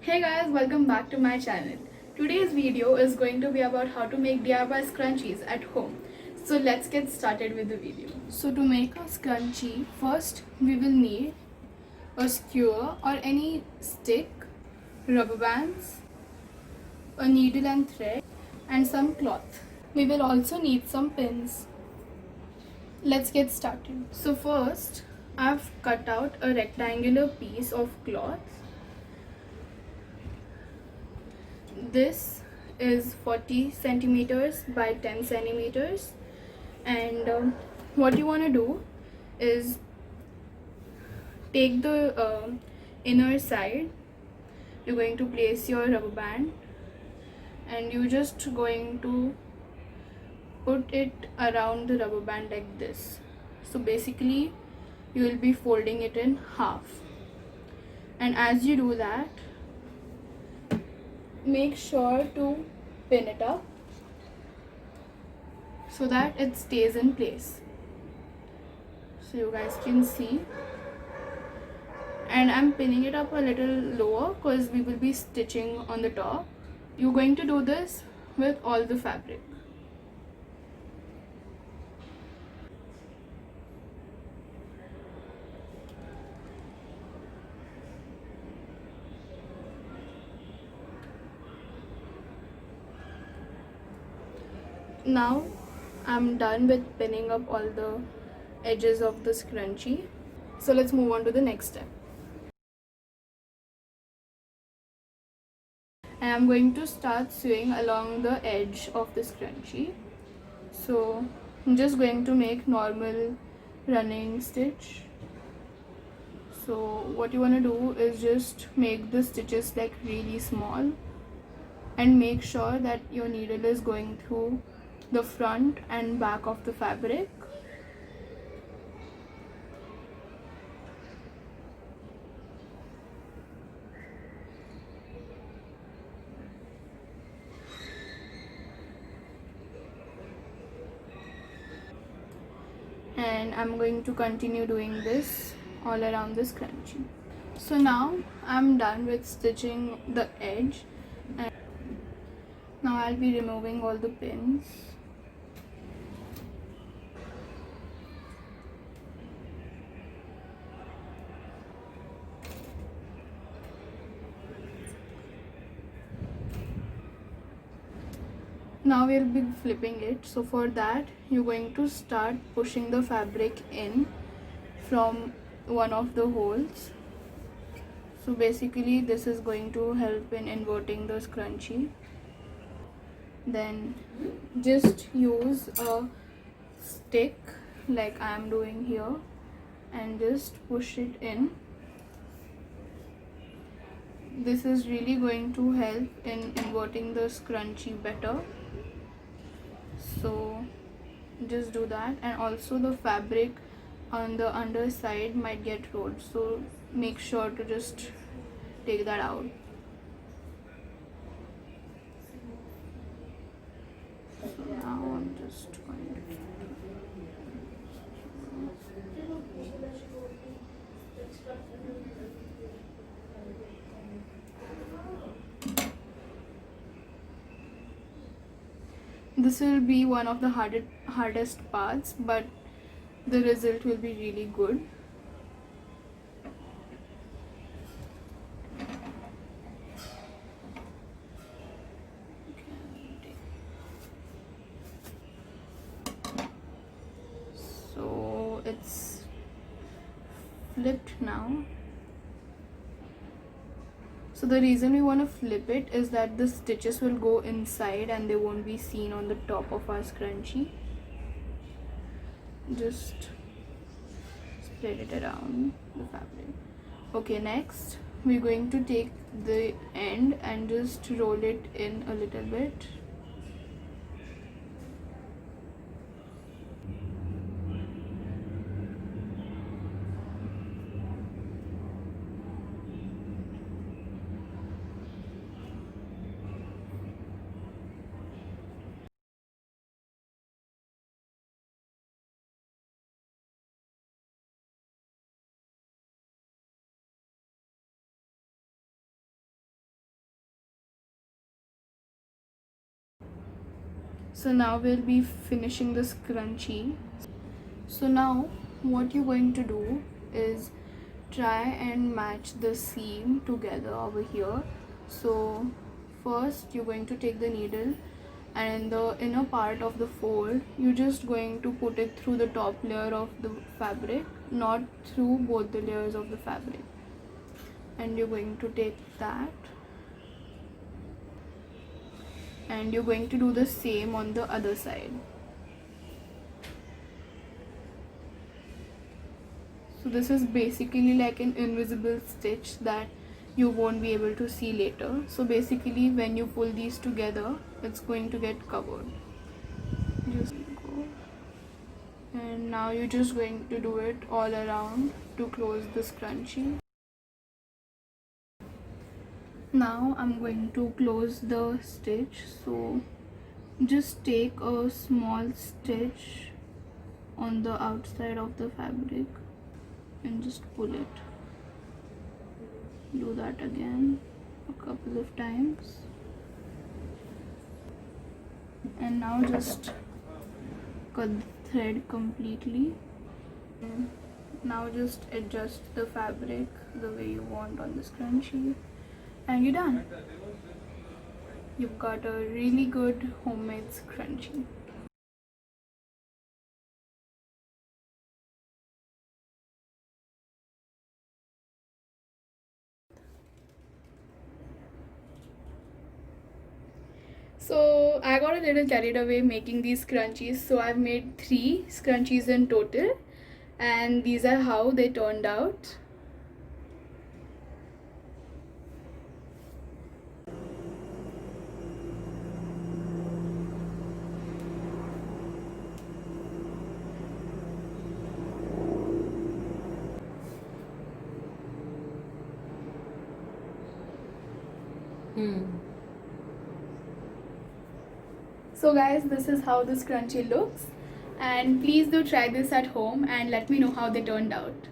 Hey guys, welcome back to my channel. Today's video is going to be about how to make DIY scrunchies at home. So let's get started with the video. So to make a scrunchie, first we will need a skewer or any stick, rubber bands, a needle and thread, and some cloth. We will also need some pins. Let's get started. So first, I've cut out a rectangular piece of cloth. This is 40 centimeters by 10 centimeters, and what you want to do is take the inner side. You're going to place your rubber band and you're just going to put it around the rubber band like this. So basically you will be folding it in half, and as you do that, make sure to pin it up so that it stays in place. So you guys can see, and I'm pinning it up a little lower because we will be stitching on the top. You're going to do this with all the fabric. Now I'm done with pinning up all the edges of the scrunchie. So let's move on to the next step. And I'm going to start sewing along the edge of the scrunchie. So I'm just going to make normal running stitch. So what you want to do is just make the stitches like really small, and make sure that your needle is going through the front and back of the fabric. And I'm going to continue doing this all around the scrunchie. So now I'm done with stitching the edge, and now I'll be removing all the pins. Now we'll be flipping it. So for that, you're going to start pushing the fabric in from one of the holes. So basically this is going to help in inverting the scrunchie. Then just use a stick like I am doing here and just push it in. This is really going to help in inverting the scrunchie better. So just do that. And also the fabric on the underside might get rolled, so make sure to just take that out. So now I'm just going to this will be one of the hardest parts, but the result will be really good. So it's flipped now. So the reason we want to flip it is that the stitches will go inside and they won't be seen on the top of our scrunchie. Just spread it around the fabric. Okay, next we're going to take the end and just roll it in a little bit. So now we'll be finishing the scrunchie. So now what you're going to do is try and match the seam together over here. So first you're going to take the needle, and in the inner part of the fold you're just going to put it through the top layer of the fabric, not through both the layers of the fabric. And you're going to take that, and you're going to do the same on the other side. So this is basically like an invisible stitch that you won't be able to see later. So basically when you pull these together, it's going to get covered. Just go. And now you're just going to do it all around to close the scrunchie. Now I'm going to close the stitch. So just take a small stitch on the outside of the fabric and just pull it. Do that again a couple of times, and now just cut the thread completely. And now just adjust the fabric the way you want on the scrunchie, and you're done. You've got a really good homemade scrunchie. So I got a little carried away making these scrunchies, so I've made 3 scrunchies in total, and these are how they turned out. So guys, this is how the scrunchie looks, and please do try this at home and let me know how they turned out.